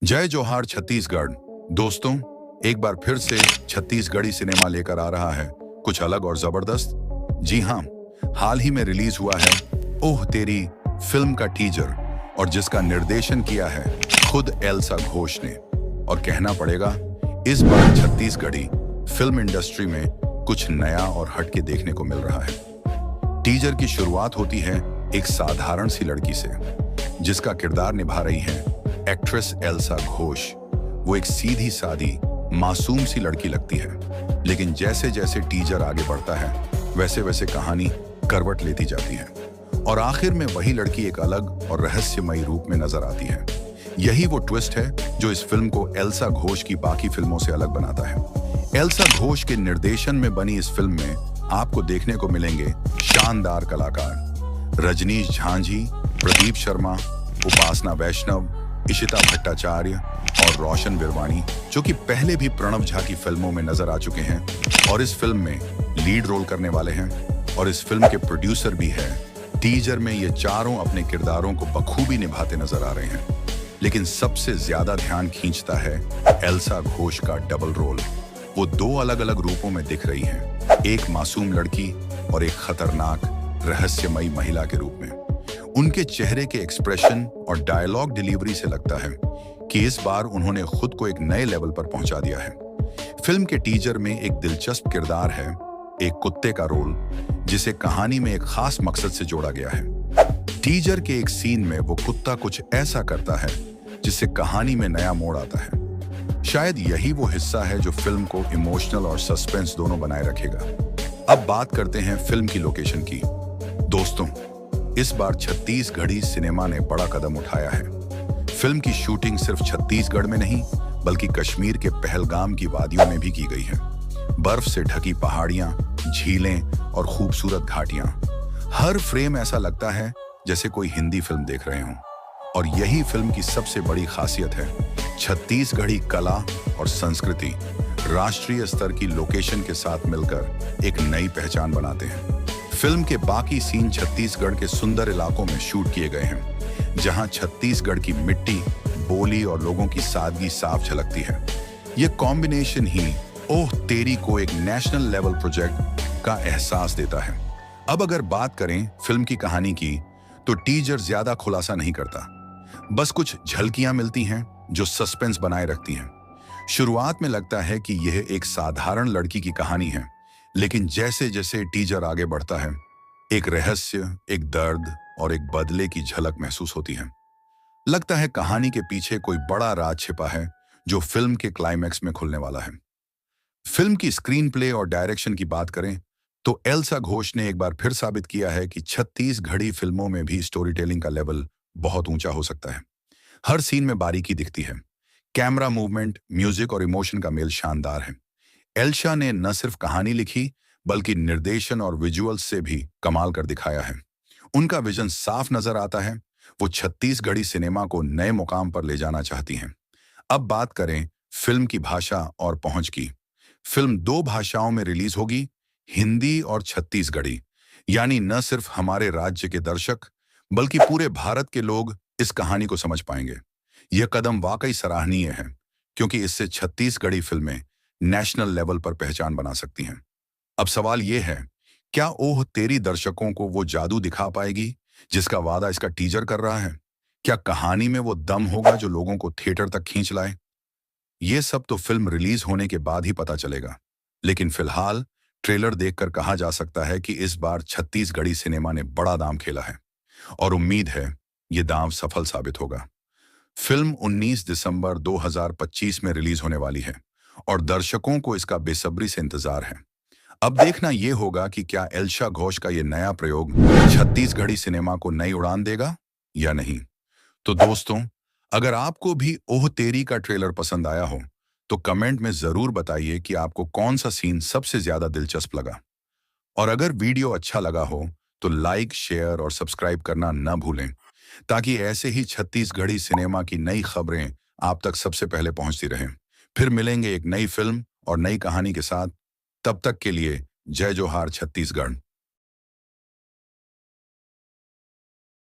जय जोहार छत्तीसगढ़। दोस्तों, एक बार फिर से छत्तीसगढ़ी सिनेमा लेकर आ रहा है कुछ अलग और जबरदस्त। जी हाँ, हाल ही में रिलीज हुआ है ओह तेरी फिल्म का टीजर, और जिसका निर्देशन किया है खुद एल्सा घोष ने। और कहना पड़ेगा, इस बार छत्तीसगढ़ी फिल्म इंडस्ट्री में कुछ नया और हटके देखने को मिल रहा है। टीजर की शुरुआत होती है एक साधारण सी लड़की से, जिसका किरदार निभा रही है एक्ट्रेस एल्सा घोष। वो एक सीधी सादी मासूम सी लड़की लगती है, लेकिन जैसे जैसे टीजर आगे बढ़ता है वैसे वैसे कहानी करवट लेती जाती है, और आखिर में वही लड़की एक अलग और रहस्यमयी रूप में नजर आती है। यही वो ट्विस्ट है जो इस फिल्म को एल्सा घोष की बाकी फिल्मों से अलग बनाता है। एल्सा घोष के निर्देशन में बनी इस फिल्म में आपको देखने को मिलेंगे शानदार कलाकार रजनीश झांझी, प्रदीप शर्मा, उपासना वैष्णव, इशिता भट्टाचार्य और रोशन विरवाणी, जो कि पहले भी प्रणव झा की फिल्मों में नजर आ चुके हैं और इस फिल्म में लीड रोल करने वाले हैं, और इस फिल्म के प्रोड्यूसर भी है। टीजर में ये चारों अपने किरदारों को बखूबी निभाते नजर आ रहे हैं, लेकिन सबसे ज्यादा ध्यान खींचता है एल्सा घोष का डबल रोल। वो दो अलग अलग रूपों में दिख रही हैं, एक मासूम लड़की और एक खतरनाक रहस्यमयी महिला के रूप में। उनके चेहरे के एक्सप्रेशन और डायलॉग डिलीवरी से लगता है कि इस बार उन्होंने खुद को एक नए लेवल पर पहुंचा दिया है। फिल्म के टीजर में एक दिलचस्प किरदार है, एक कुत्ते का रोल, जिसे कहानी में एक खास मकसद से जोड़ा गया है। टीजर के एक सीन में वो कुत्ता कुछ ऐसा करता है जिससे कहानी में नया मोड़ आता है। शायद यही वो हिस्सा है जो फिल्म को इमोशनल और सस्पेंस दोनों बनाए रखेगा। अब बात करते हैं फिल्म की लोकेशन की। दोस्तों, इस बार छत्तीसगढ़ी सिनेमा ने बड़ा कदम उठाया है। फिल्म की शूटिंग सिर्फ छत्तीसगढ़ में नहीं, बल्कि कश्मीर के पहलगाम की वादियों में भी की गई है। बर्फ से ढकी पहाड़ियां, झीलें और खूबसूरत घाटियां। हर फ्रेम ऐसा लगता है जैसे कोई हिंदी फिल्म देख रहे हों। और यही फिल्म की सबसे बड़ी खासियत है। छत्तीसगढ़ी कला और संस्कृति राष्ट्रीय स्तर की लोकेशन के साथ मिलकर एक नई पहचान बनाते हैं। फिल्म के बाकी सीन छत्तीसगढ़ के सुंदर इलाकों में शूट किए गए हैं, जहां छत्तीसगढ़ की मिट्टी, बोली और लोगों की सादगी साफ झलकती है। यह कॉम्बिनेशन ही ओह तेरी को एक नेशनल लेवल प्रोजेक्ट का एहसास देता है। अब अगर बात करें फिल्म की कहानी की, तो टीजर ज्यादा खुलासा नहीं करता, बस कुछ झलकियां मिलती हैं जो सस्पेंस बनाए रखती हैं। शुरुआत में लगता है कि यह एक साधारण लड़की की कहानी है, लेकिन जैसे जैसे टीजर आगे बढ़ता है, एक रहस्य, एक दर्द और एक बदले की झलक महसूस होती है। लगता है कहानी के पीछे कोई बड़ा राज छिपा है जो फिल्म के क्लाइमैक्स में खुलने वाला है। फिल्म की स्क्रीन प्ले और डायरेक्शन की बात करें, तो एल्सा घोष ने एक बार फिर साबित किया है कि छत्तीसगढ़ी फिल्मों में भी स्टोरी टेलिंग का लेवल बहुत ऊंचा हो सकता है। हर सीन में बारीकी दिखती है। कैमरा मूवमेंट, म्यूजिक और इमोशन का मेल शानदार है। एल्शा ने न सिर्फ कहानी लिखी, बल्कि निर्देशन और विजुअल्स से भी कमाल कर दिखाया है। उनका विजन साफ नजर आता है। वो छत्तीसगढ़ी सिनेमा को नए मुकाम पर ले जाना चाहती हैं। अब बात करें फिल्म की भाषा और पहुंच की। फिल्म दो भाषाओं में रिलीज होगी, हिंदी और छत्तीसगढ़ी। यानी न सिर्फ हमारे राज्य के दर्शक, बल्कि पूरे भारत के लोग इस कहानी को समझ पाएंगे। यह कदम वाकई सराहनीय है, क्योंकि इससे छत्तीसगढ़ी फिल्में नेशनल लेवल पर पहचान बना सकती हैं। अब सवाल यह है, क्या ओह तेरी दर्शकों को वो जादू दिखा पाएगी जिसका वादा इसका टीजर कर रहा है? क्या कहानी में वो दम होगा जो लोगों को थिएटर तक खींच लाए? ये सब तो फिल्म रिलीज होने के बाद ही पता चलेगा, लेकिन फिलहाल ट्रेलर देखकर कहा जा सकता है कि इस बार छत्तीसगढ़ी सिनेमा ने बड़ा दांव खेला है, और उम्मीद है ये दांव सफल साबित होगा। फिल्म 19 दिसंबर 2025 में रिलीज होने वाली है, और दर्शकों को इसका बेसब्री से इंतजार है। अब देखना यह होगा कि क्या एल्शा घोष का यह नया प्रयोग छत्तीसगढ़ी सिनेमा को नई उड़ान देगा या नहीं। तो दोस्तों, अगर आपको भी ओह तेरी का ट्रेलर पसंद आया हो, तो कमेंट में जरूर बताइए कि आपको कौन सा सीन सबसे ज्यादा दिलचस्प लगा। और अगर वीडियो अच्छा लगा हो, तो लाइक, शेयर और सब्सक्राइब करना न भूलें, ताकि ऐसे ही छत्तीसगढ़ी सिनेमा की नई खबरें आप तक सबसे पहले पहुंचती रहें। फिर मिलेंगे एक नई फिल्म और नई कहानी के साथ। तब तक के लिए जय जोहार छत्तीसगढ़।